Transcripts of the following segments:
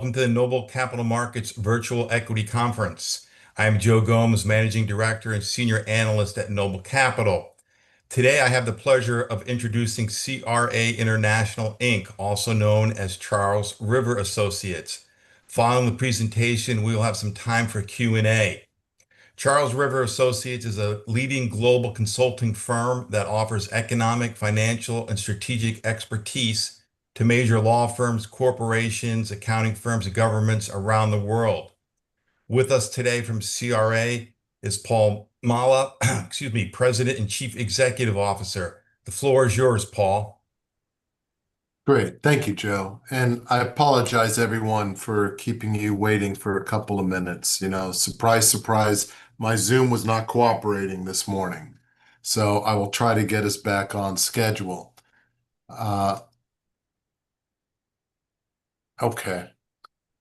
Welcome to the Noble Capital Markets Virtual Equity Conference. I'm Joe Gomes, Managing Director and Senior Analyst at Noble Capital. Today, I have the pleasure of introducing CRA International Inc., also known as Charles River Associates. Following the presentation, we will have some time for Q&A. Charles River Associates is a leading global consulting firm that offers economic, financial, and strategic expertise to major law firms, corporations, accounting firms, and governments around the world. With us today from CRA is Paul Maleh, President and Chief Executive Officer. The floor is yours, Paul. Great. Thank you, Joe. And I apologize, everyone, for keeping you waiting for a couple of minutes. Surprise, surprise, my Zoom was not cooperating this morning. So I will try to get us back on schedule. Uh, okay.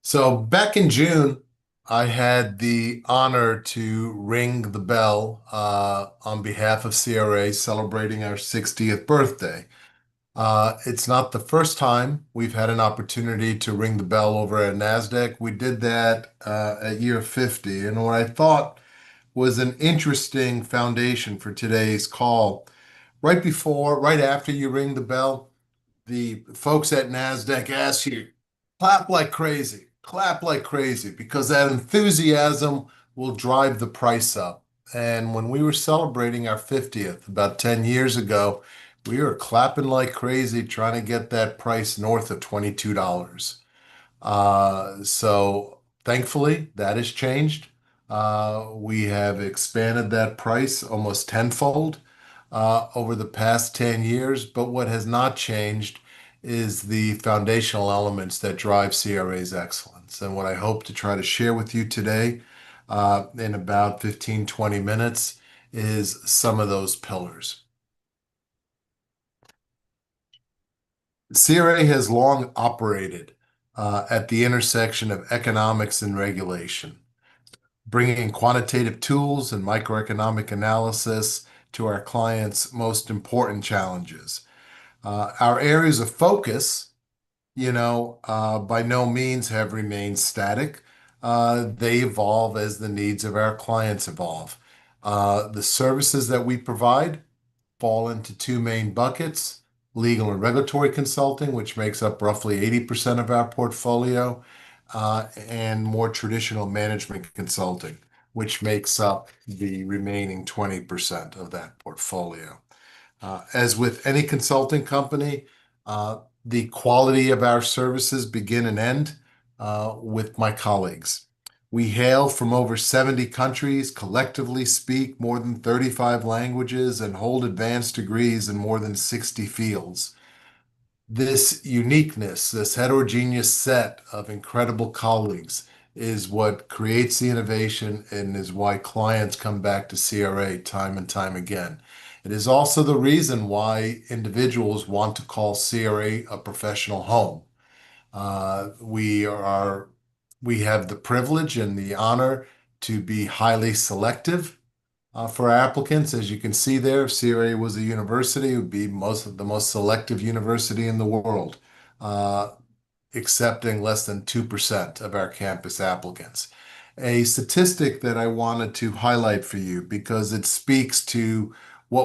So back in June, I had the honor to ring the bell on behalf of CRA celebrating our 60th birthday. It's not the first time we've had an opportunity to ring the bell over at NASDAQ. We did that at year 50. And what I thought was an interesting foundation for today's call, right after you ring the bell, the folks at NASDAQ ask you, clap like crazy, because that enthusiasm will drive the price up. And when we were celebrating our 50th about 10 years ago, we were clapping like crazy trying to get that price north of $22. So thankfully, that has changed. We have expanded that price almost tenfold over the past 10 years. But what has not changed is the foundational elements that drive CRA's excellence. And what I hope to try to share with you today in about 15, 20 minutes is some of those pillars. CRA has long operated at the intersection of economics and regulation, bringing quantitative tools and microeconomic analysis to our clients' most important challenges. Our areas of focus, by no means have remained static. They evolve as the needs of our clients evolve. The services that we provide fall into two main buckets: legal and regulatory consulting, which makes up roughly 80% of our portfolio, and more traditional management consulting, which makes up the remaining 20% of that portfolio. As with any consulting company, the quality of our services begin and end with my colleagues. We hail from over 70 countries, collectively speak more than 35 languages, and hold advanced degrees in more than 60 fields. This uniqueness, this heterogeneous set of incredible colleagues, is what creates the innovation and is why clients come back to CRA time and time again. It is also the reason why individuals want to call CRA a professional home. We have the privilege and the honor to be highly selective for our applicants. As you can see there, if CRA was a university, it would be the most selective university in the world, accepting less than 2% of our campus applicants. A statistic that I wanted to highlight for you because it speaks to why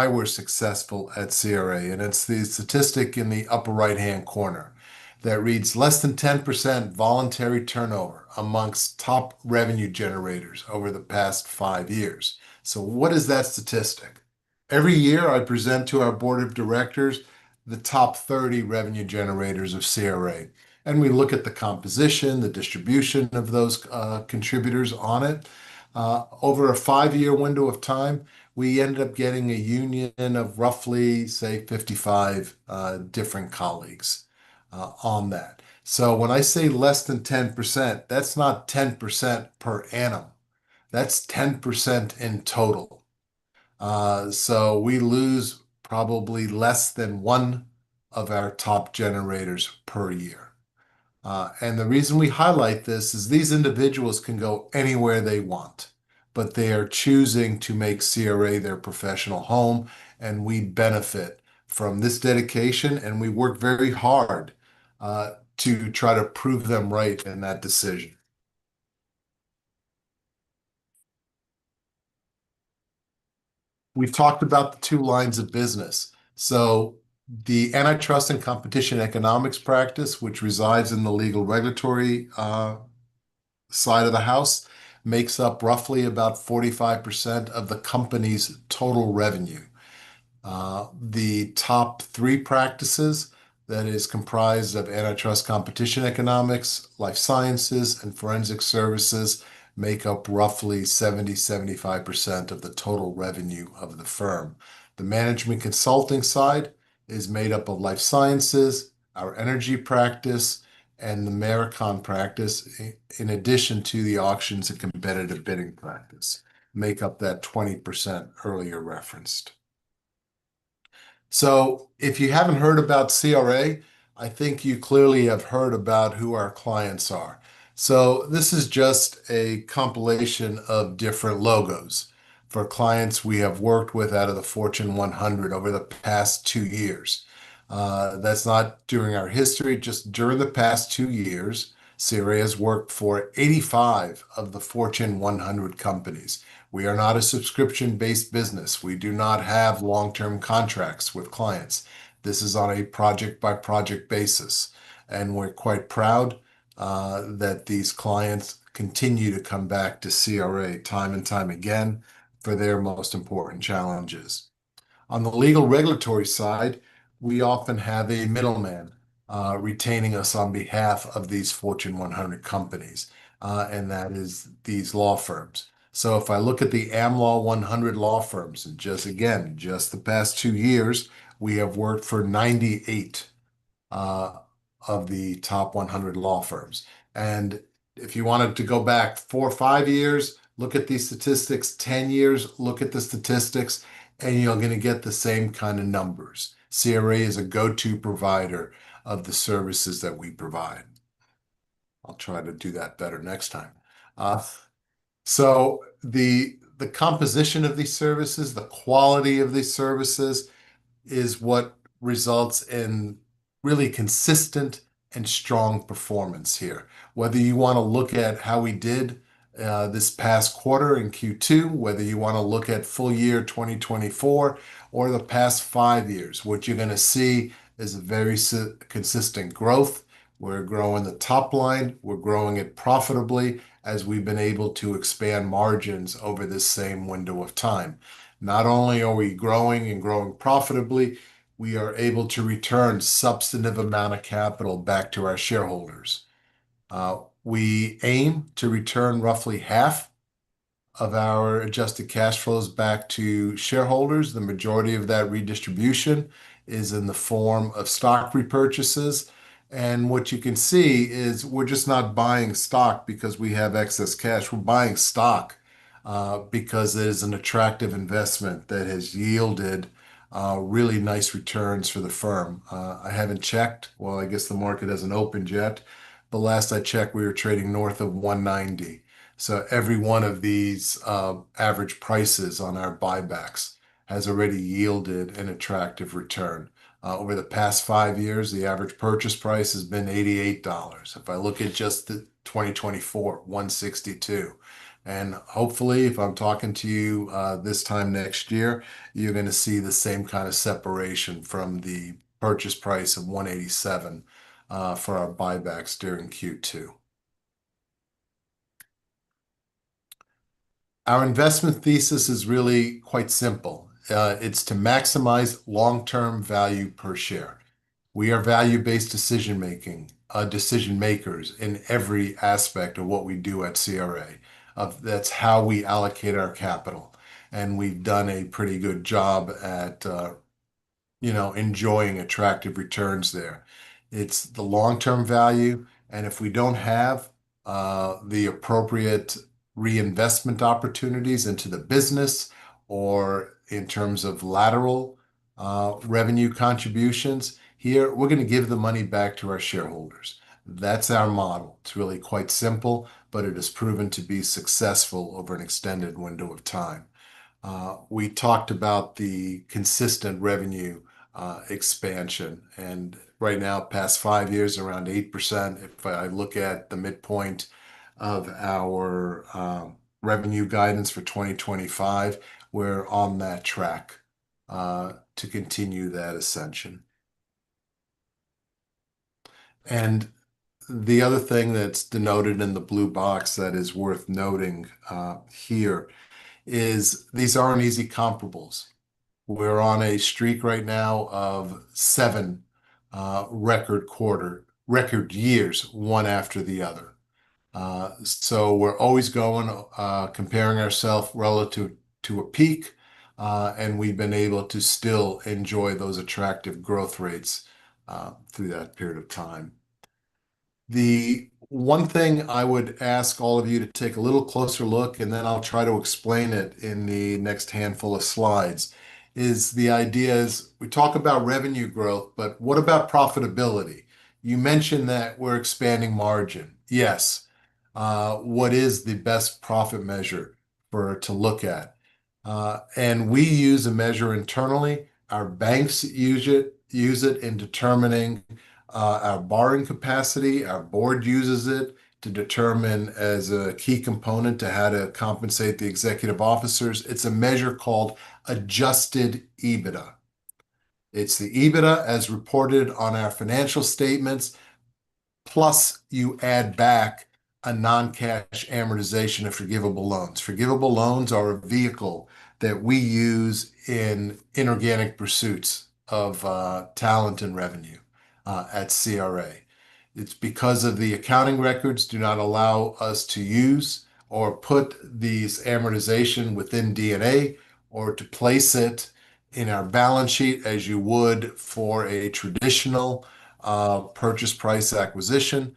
we're successful at CRA, and it's the statistic in the upper right-hand corner that reads less than 10% voluntary turnover amongst top revenue generators over the past 5 years. So what is that statistic? Every year I present to our board of directors the top 30 revenue generators of CRA. And we look at the composition, the distribution of those contributors on it. Over a 5-year window of time, we ended up getting a union of roughly, say, 55 different colleagues on that. So when I say less than 10%, that's not 10% per annum. That's 10% in total. So we lose probably less than one of our top generators per year. And the reason we highlight this is these individuals can go anywhere they want, but they are choosing to make CRA their professional home, and we benefit from this dedication, and we work very hard to try to prove them right in that decision. We've talked about the two lines of business. So the antitrust and competition economics practice, which resides in the legal regulatory side of the house, makes up roughly about 45% of the company's total revenue. The top three practices, that is comprised of antitrust competition economics, life sciences, and forensic services, make up roughly 75% of the total revenue of the firm. The management consulting side is made up of life sciences, our energy practice, and the Maricon practice, in addition to the auctions and competitive bidding practice, make up that 20% earlier referenced. So if you haven't heard about CRA, I think you clearly have heard about who our clients are. So this is just a compilation of different logos for clients we have worked with out of the Fortune 100 over the past 2 years. That's not during our history, just during the past 2 years. CRA has worked for 85 of the Fortune 100 companies. We are not a subscription-based business. We do not have long-term contracts with clients. This is on a project-by-project basis, and we're quite proud that these clients continue to come back to CRA time and time again for their most important challenges. On the legal regulatory side, we often have a middleman retaining us on behalf of these Fortune 100 companies, and that is these law firms. So if I look at the Am Law 100 law firms, and just the past 2 years, we have worked for 98 of the top 100 law firms. And if you wanted to go back 4 or 5 years, look at these statistics, 10 years, look at the statistics, and you're going to get the same kind of numbers. CRA is a go-to provider of the services that we provide. I'll try to do that better next time. So the composition of these services, the quality of these services is what results in really consistent and strong performance here. Whether you want to look at how we did this past quarter in Q2, whether you want to look at full year 2024 or the past 5 years, what you're going to see is a very consistent growth. We're growing the top line. We're growing it profitably as we've been able to expand margins over this same window of time. Not only are we growing and growing profitably, we are able to return substantive amount of capital back to our shareholders. We aim to return roughly half of our adjusted cash flows back to shareholders. The majority of that redistribution is in the form of stock repurchases. And what you can see is we're just not buying stock because we have excess cash. We're buying stock because it is an attractive investment that has yielded really nice returns for the firm. I haven't checked. Well, I guess the market hasn't opened yet. But last I checked, we were trading north of 190. So every one of these average prices on our buybacks has already yielded an attractive return. Over the past 5 years, the average purchase price has been $88. If I look at just the 2024, $162. And hopefully, if I'm talking to you this time next year, you're going to see the same kind of separation from the purchase price of $187 for our buybacks during Q2. Our investment thesis is really quite simple. It's to maximize long-term value per share. We are value-based decision makers in every aspect of what we do at CRA. That's how we allocate our capital. And we've done a pretty good job at enjoying attractive returns there. It's the long-term value. And if we don't have the appropriate reinvestment opportunities into the business or in terms of lateral revenue contributions, here we're going to give the money back to our shareholders. That's our model. It's really quite simple, but it has proven to be successful over an extended window of time. We talked about the consistent revenue expansion. And right now, past 5 years, around 8%. If I look at the midpoint of our revenue guidance for 2025, we're on that track to continue that ascension. And the other thing that's denoted in the blue box that is worth noting here is these aren't easy comparables. We're on a streak right now of 7 record years, one after the other. So we're always going, comparing ourselves relative to a peak, and we've been able to still enjoy those attractive growth rates through that period of time. The one thing I would ask all of you to take a little closer look, and then I'll try to explain it in the next handful of slides, is the idea is we talk about revenue growth, but what about profitability? You mentioned that we're expanding margin. Yes. What is the best profit measure to look at? And we use a measure internally. Our banks use it in determining our borrowing capacity. Our board uses it to determine as a key component to how to compensate the executive officers. It's a measure called adjusted EBITDA. It's the EBITDA as reported on our financial statements, plus you add back a non-cash amortization of forgivable loans. Forgivable loans are a vehicle that we use in inorganic pursuits of talent and revenue at CRA. It's because of the accounting records do not allow us to use or put these amortization within D&A or to place it in our balance sheet as you would for a traditional purchase price acquisition.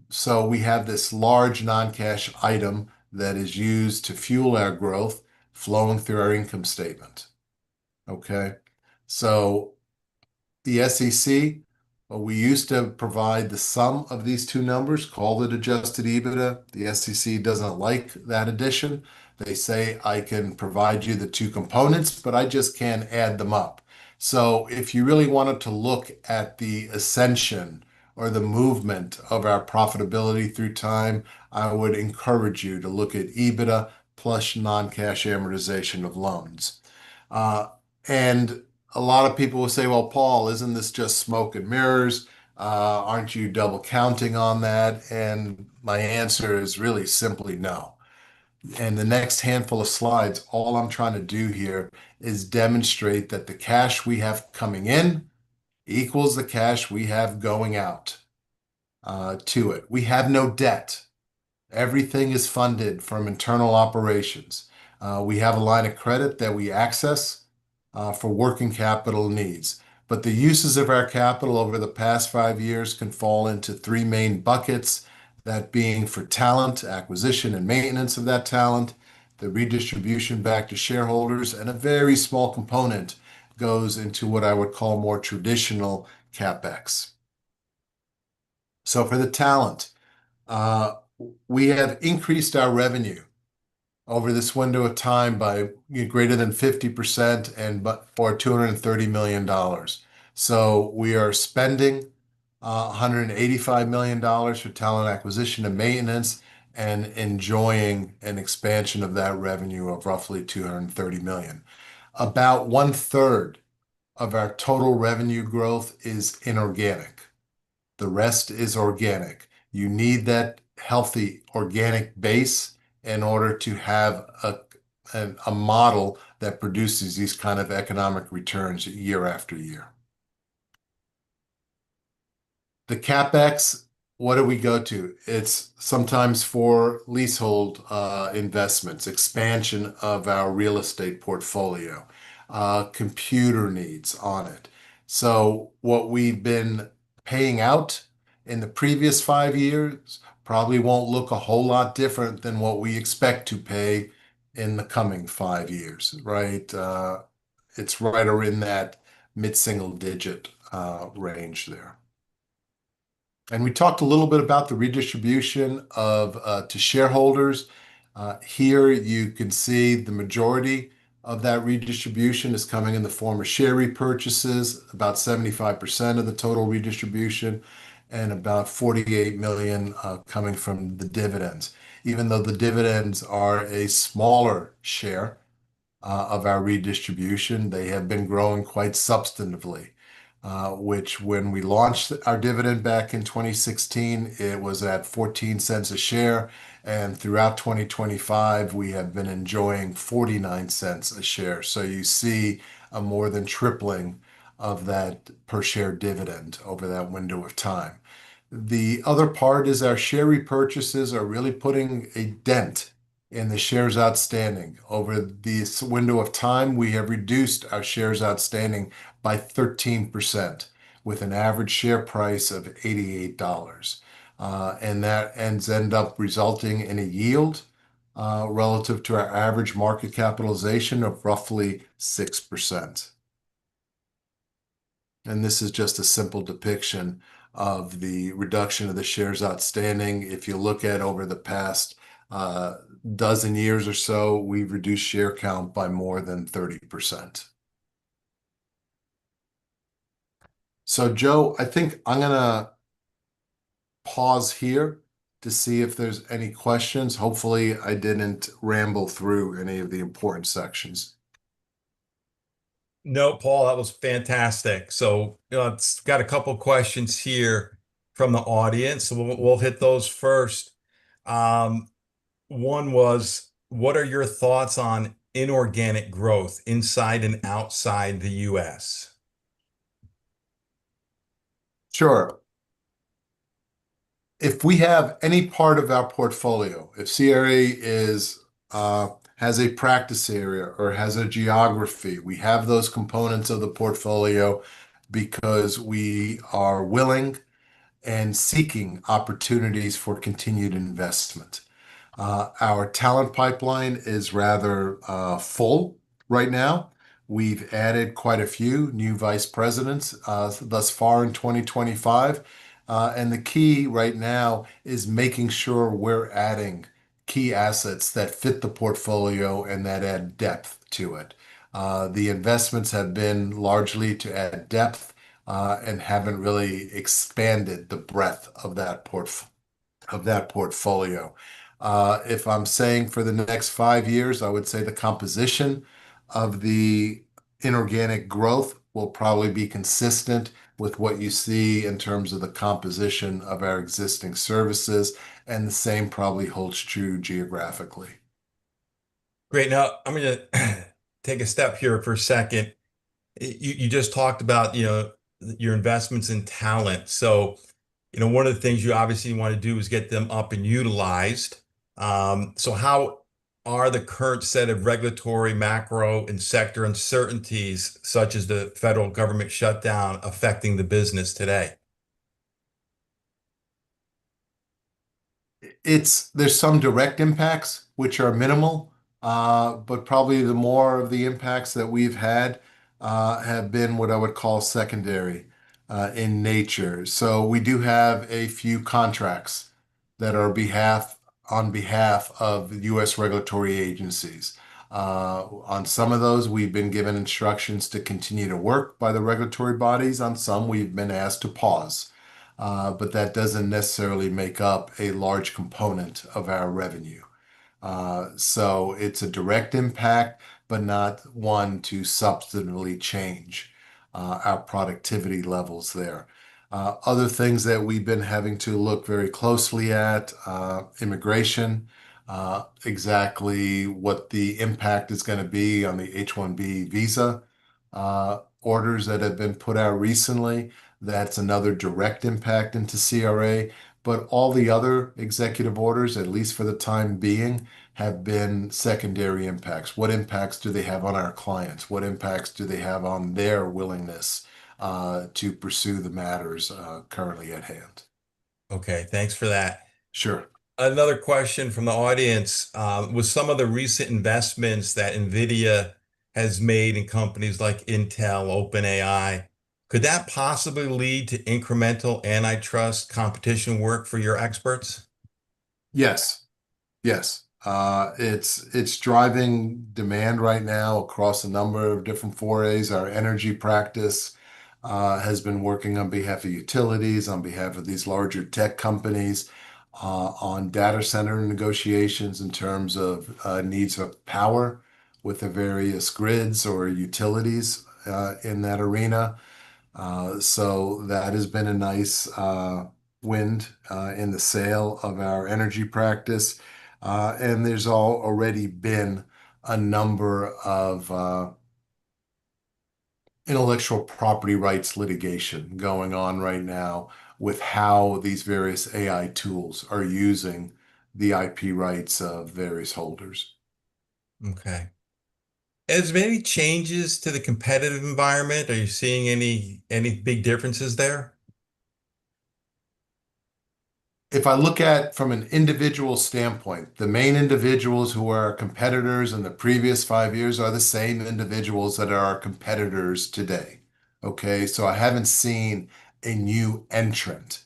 So we have this large non-cash item that is used to fuel our growth flowing through our income statement. Okay. So the SEC, we used to provide the sum of these two numbers, called it adjusted EBITDA. The SEC doesn't like that addition. They say I can provide you the two components, but I just can't add them up. So if you really wanted to look at the ascension or the movement of our profitability through time, I would encourage you to look at EBITDA plus non-cash amortization of loans. And a lot of people will say, well, Paul, isn't this just smoke and mirrors? Aren't you double counting on that? And my answer is really simply no. And the next handful of slides, all I'm trying to do here is demonstrate that the cash we have coming in equals the cash we have going out to it. We have no debt. Everything is funded from internal operations. We have a line of credit that we access for working capital needs. But the uses of our capital over the past 5 years can fall into 3 main buckets, that being for talent, acquisition and maintenance of that talent, the redistribution back to shareholders, and a very small component goes into what I would call more traditional CapEx. So for the talent, we have increased our revenue over this window of time by greater than 50% for $230 million. So we are spending $185 million for talent acquisition and maintenance and enjoying an expansion of that revenue of roughly $230 million. About 1/3 of our total revenue growth is inorganic. The rest is organic. You need that healthy organic base in order to have a model that produces these kind of economic returns year after year. The CapEx, what do we go to? It's sometimes for leasehold investments, expansion of our real estate portfolio, computer needs on it. So what we've been paying out in the previous 5 years probably won't look a whole lot different than what we expect to pay in the coming 5 years, right? It's right around in that mid-single digit range there. And we talked a little bit about the redistribution of to shareholders. Here you can see the majority of that redistribution is coming in the form of share repurchases, about 75% of the total redistribution, and about 48 million coming from the dividends. Even though the dividends are a smaller share of our redistribution, they have been growing quite substantively. Which when we launched our dividend back in 2016, it was at 14 cents a share. And throughout 2025, we have been enjoying 49 cents a share. So you see a more than tripling of that per share dividend over that window of time. The other part is our share repurchases are really putting a dent in the shares outstanding. Over this window of time, we have reduced our shares outstanding by 13% with an average share price of $88. And that end up resulting in a yield relative to our average market capitalization of roughly 6%. And this is just a simple depiction of the reduction of the shares outstanding. If you look at over the past dozen years or so, we've reduced share count by more than 30%. So, Joe, I think I'm going to pause here to see if there's any questions. Hopefully, I didn't ramble through any of the important sections. No, Paul, that was fantastic. So, it's got a couple questions here from the audience. So we'll hit those first. One was, what are your thoughts on inorganic growth inside and outside the US? Sure. If we have any part of our portfolio, if CRA has a practice area or has a geography, we have those components of the portfolio because we are willing and seeking opportunities for continued investment. Our talent pipeline is rather full right now. We've added quite a few new vice presidents thus far in 2025. And the key right now is making sure we're adding key assets that fit the portfolio and that add depth to it. The investments have been largely to add depth and haven't really expanded the breadth of that portfolio. If I'm saying for the next 5 years, I would say the composition of the inorganic growth will probably be consistent with what you see in terms of the composition of our existing services, and the same probably holds true geographically. Great. Now, I'm going to take a step here for a second. You just talked about, your investments in talent. So, one of the things you obviously want to do is get them up and utilized. So how are the current set of regulatory, macro, and sector uncertainties, such as the federal government shutdown, affecting the business today? There's some direct impacts which are minimal, but probably the more of the impacts that we've had have been what I would call secondary in nature. So we do have a few contracts that are on behalf of U.S. regulatory agencies. On some of those, we've been given instructions to continue to work by the regulatory bodies. On some, we've been asked to pause. But that doesn't necessarily make up a large component of our revenue. So it's a direct impact, but not one to substantively change our productivity levels there. Other things that we've been having to look very closely at, immigration, exactly what the impact is going to be on the H-1B visa orders that have been put out recently. That's another direct impact into CRA. But all the other executive orders, at least for the time being, have been secondary impacts. What impacts do they have on our clients? What impacts do they have on their willingness to pursue the matters currently at hand? Okay, thanks for that. Sure. Another question from the audience, with some of the recent investments that NVIDIA has made in companies like Intel, OpenAI, could that possibly lead to incremental antitrust competition work for your experts? Yes. Yes. It's driving demand right now across a number of different forays. Our energy practice has been working on behalf of utilities, on behalf of these larger tech companies, on data center negotiations in terms of needs of power with the various grids or utilities in that arena. So that has been a nice wind in the sail of our energy practice. And there's already been a number of intellectual property rights litigation going on right now with how these various AI tools are using the IP rights of various holders. Okay. Has there any changes to the competitive environment? Are you seeing any big differences there? If I look at from an individual standpoint, the main individuals who are our competitors in the previous 5 years are the same individuals that are our competitors today. Okay, so I haven't seen a new entrant.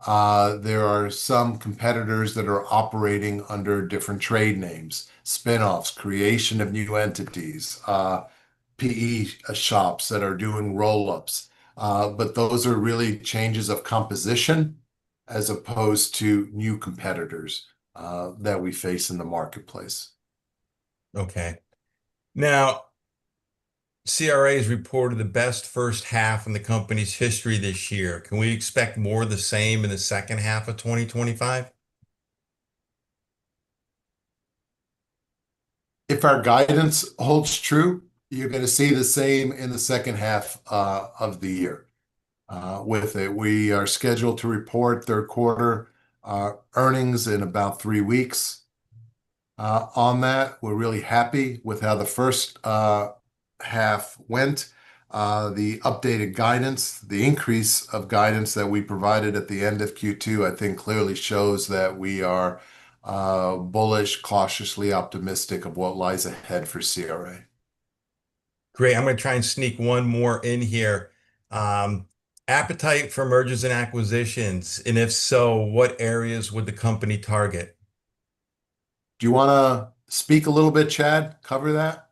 There are some competitors that are operating under different trade names, spin-offs, creation of new entities, PE shops that are doing roll-ups. But those are really changes of composition as opposed to new competitors that we face in the marketplace. Okay. Now, CRA has reported the best first half in the company's history this year. Can we expect more of the same in the second half of 2025? If our guidance holds true, you're going to see the same in the second half of the year. With it, we are scheduled to report third quarter earnings in about 3 weeks. On that, we're really happy with how the first half went. The updated guidance, the increase of guidance that we provided at the end of Q2, I think clearly shows that we are bullish, cautiously optimistic of what lies ahead for CRA. Great. I'm going to try and sneak one more in here. Um, Appetite for mergers and acquisitions, and if so, what areas would the company target? Do you want to speak a little bit, Chad? Cover that?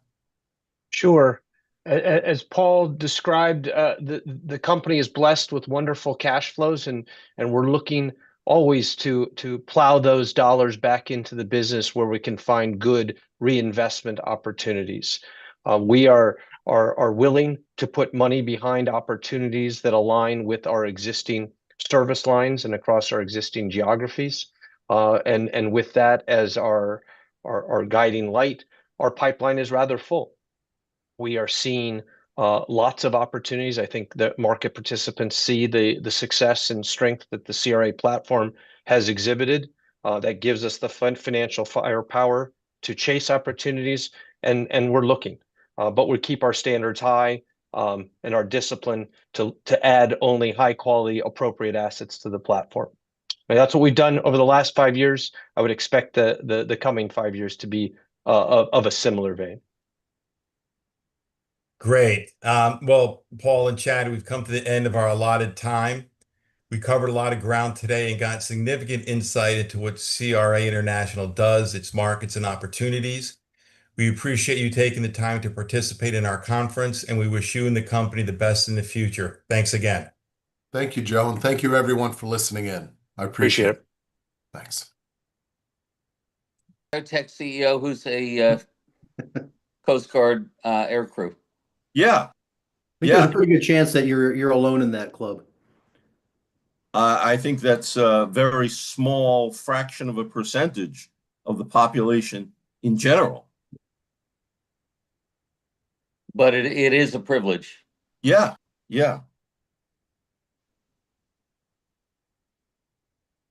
Sure. As Paul described, the company is blessed with wonderful cash flows, and we're looking always to plow those dollars back into the business where we can find good reinvestment opportunities. We are willing to put money behind opportunities that align with our existing service lines and across our existing geographies. And with that as our guiding light, our pipeline is rather full. We are seeing lots of opportunities. I think that market participants see the success and strength that the CRA platform has exhibited. That gives us the financial firepower to chase opportunities, and we're looking. But we keep our standards high and our discipline to add only high quality, appropriate assets to the platform. And that's what we've done over the last 5 years. I would expect the coming 5 years to be of a similar vein. Great. Well, Paul and Chad, we've come to the end of our allotted time. We covered a lot of ground today and got significant insight into what CRA International does, its markets and opportunities. We appreciate you taking the time to participate in our conference, and we wish you and the company the best in the future. Thanks again. Thank you, Joe, and thank you everyone for listening in. I appreciate it. Thanks. Tech CEO who's a Coast Guard air crew. Yeah, I think there's a pretty good chance that you're alone in that club. I think that's a very small fraction of a percentage of the population in general. But it is a privilege. Yeah, yeah.